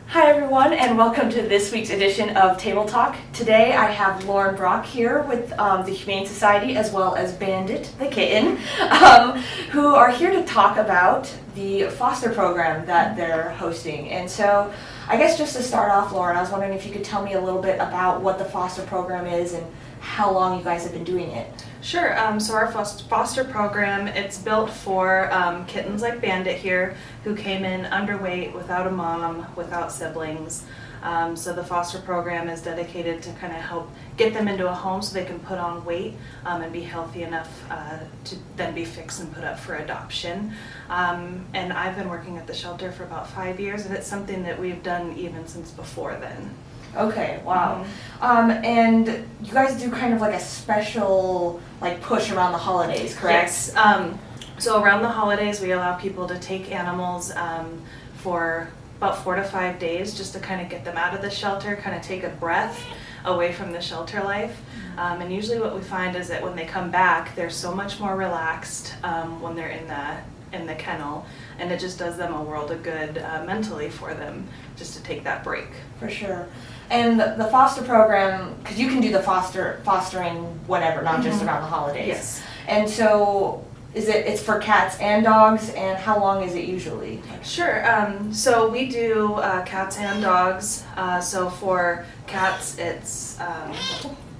Hi everyone, and welcome to this week's edition of Table Talk. Today I have Lauren Brock here with the Humane Society as well as Bandit, the kitten, who are here to talk about the foster program that they're hosting. And so I guess just to start off, Lauren, I was wondering if you could tell me a little bit about what the foster program is and how long you guys have been doing it. Sure. So our foster program, it's built for kittens like Bandit here, who came in underweight, without a mom, without siblings. So the foster program is dedicated to kind of help get them into a home so they can put on weight and be healthy enough to then be fixed and put up for adoption. And I've been working at the shelter for about 5 years, and it's something that we've done even since before then. Okay, wow. And you guys do kind of like a special push around the holidays, correct? Yes. So around the holidays, we allow people to take animals for about 4 to 5 days just to kind of get them out of the shelter, kind of take a breath away from the shelter life. And usually what we find is that when they come back, they're so much more relaxed when they're in the kennel, and it just does them a world of good mentally for them just to take that break. For sure. And the foster program, because you can do the fostering whenever, not just around the holidays. Yes. And so it's for cats and dogs, and how long is it usually? Sure. So we do cats and dogs. So for cats, it's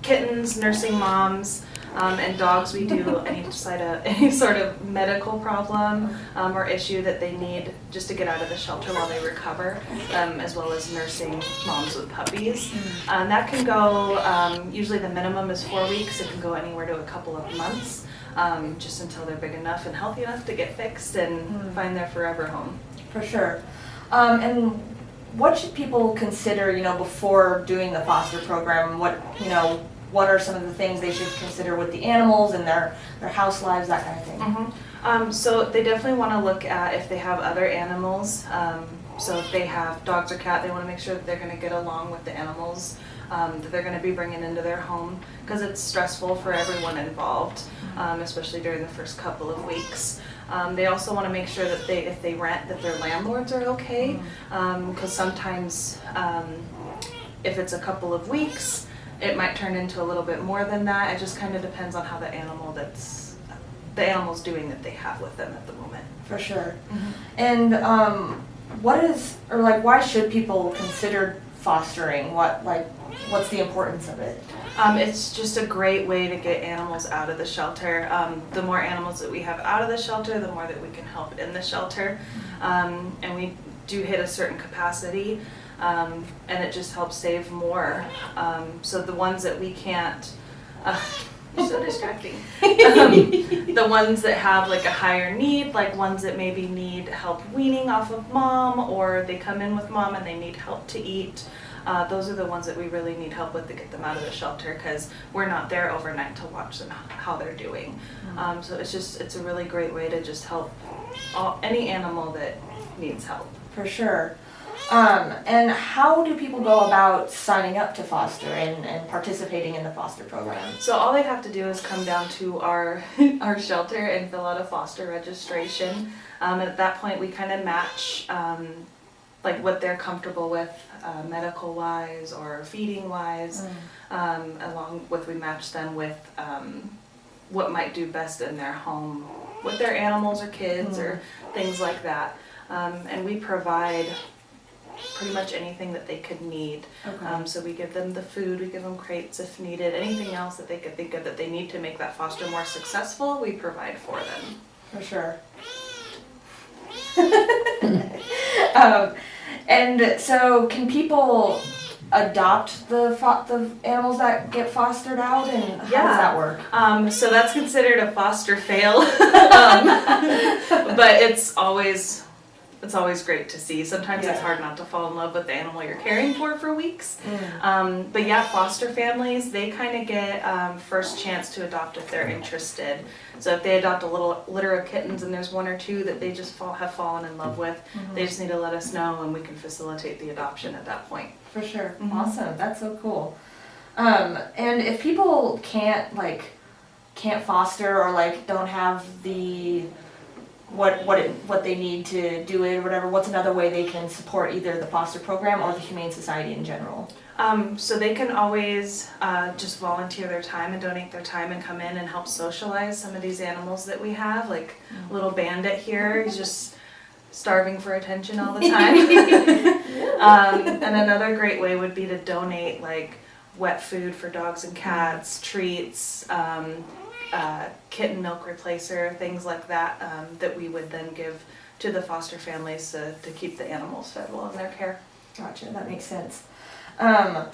kittens, nursing moms. And dogs, we do any sort of medical problem or issue that they need just to get out of the shelter while they recover, as well as nursing moms with puppies. And that can go, usually the minimum is 4 weeks. It can go anywhere to a couple of months, just until they're big enough and healthy enough to get fixed and find their forever home. For sure. And what should people consider, before doing the foster program? What are some of the things they should consider with the animals and their house lives, that kind of thing? So they definitely want to look at if they have other animals. So if they have dogs or cat, they want to make sure that they're going to get along with the animals that they're going to be bringing into their home, because it's stressful for everyone involved, especially during the first couple of weeks. They also want to make sure that if they rent, that their landlords are okay, because sometimes if it's a couple of weeks, it might turn into a little bit more than that. It just kind of depends on how the animal's doing that they have with them at the moment. For sure. And why should people consider fostering? What's the importance of it? It's just a great way to get animals out of the shelter. The more animals that we have out of the shelter, the more that we can help in the shelter. And we do hit a certain capacity. And it just helps save more. So the ones that we can't, you're so distracting. The ones that have a higher need, ones that maybe need help weaning off of mom, or they come in with mom and they need help to eat. Those are the ones that we really need help with to get them out of the shelter, because we're not there overnight to watch them how they're doing. So it's a really great way to just help any animal that needs help. For sure. And how do people go about signing up to foster and participating in the foster program? So all they have to do is come down to our shelter and fill out a foster registration. At that point, we kind of match what they're comfortable with, medical wise or feeding wise, along with we match them with what might do best in their home with their animals or kids or things like that. And we provide pretty much anything that they could need. Okay. So we give them the food, we give them crates if needed, anything else that they could think of that they need to make that foster more successful, we provide for them. For sure. And so can people adopt the animals that get fostered out, and how does that work? So that's considered a foster fail, but it's always great to see. Sometimes it's hard not to fall in love with the animal you're caring for weeks. But yeah, foster families, they kind of get first chance to adopt if they're interested. So if they adopt a little litter of kittens and there's one or two that they just have fallen in love with, they just need to let us know and we can facilitate the adoption at that point. For sure. Awesome. That's so cool. And if people can't foster or don't have the what they need to do it or whatever, what's another way they can support either the foster program or the Humane Society in general? So they can always just volunteer their time and donate their time and come in and help socialize some of these animals that we have. Like little Bandit here, he's just starving for attention all the time. And another great way would be to donate like wet food for dogs and cats, treats, kitten milk replacer, things like that, that we would then give to the foster families to keep the animals fed while in their care. Gotcha, that makes sense. I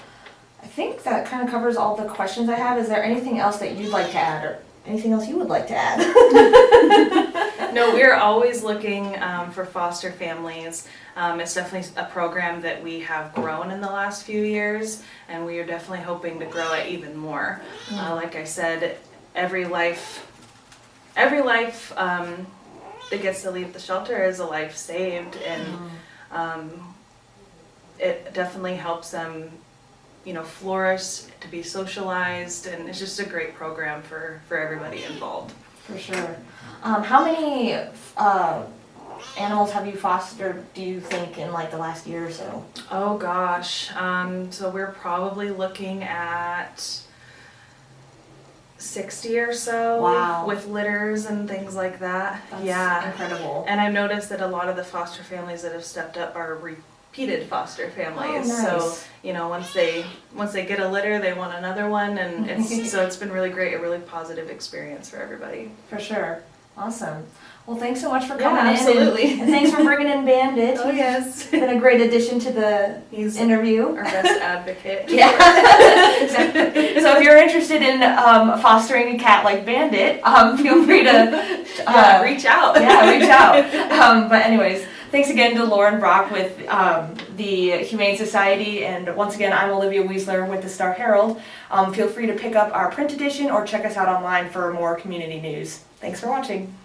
think that kind of covers all the questions I have. Is there anything else that you'd like to add, or anything else you would like to add? No, we're always looking for foster families. It's definitely a program that we have grown in the last few years, and we are definitely hoping to grow it even more. Like I said, every life that gets to leave the shelter is a life saved, and it definitely helps them, flourish, to be socialized, and it's just a great program for everybody involved. For sure. How many animals have you fostered, do you think, in like the last year or so? Oh gosh, so we're probably looking at 60 or so. Wow. With litters and things like that. That's incredible. And I've noticed that a lot of the foster families that have stepped up are repeated foster families. Oh, nice. So, once they get a litter, they want another one, and it's been really great, a really positive experience for everybody. For sure. Awesome. Well, thanks so much for coming in. Absolutely. And thanks for bringing in Bandit. Oh yes. He's been a great addition to the interview. Our best advocate. Yeah. Exactly. So if you're interested in fostering a cat like Bandit, feel free to reach out. Yeah, reach out. But anyways, thanks again to Lauren Brock with the Humane Society, and once again, I'm Olivia Wieseler with the Star-Herald. Feel free to pick up our print edition or check us out online for more community news. Thanks for watching.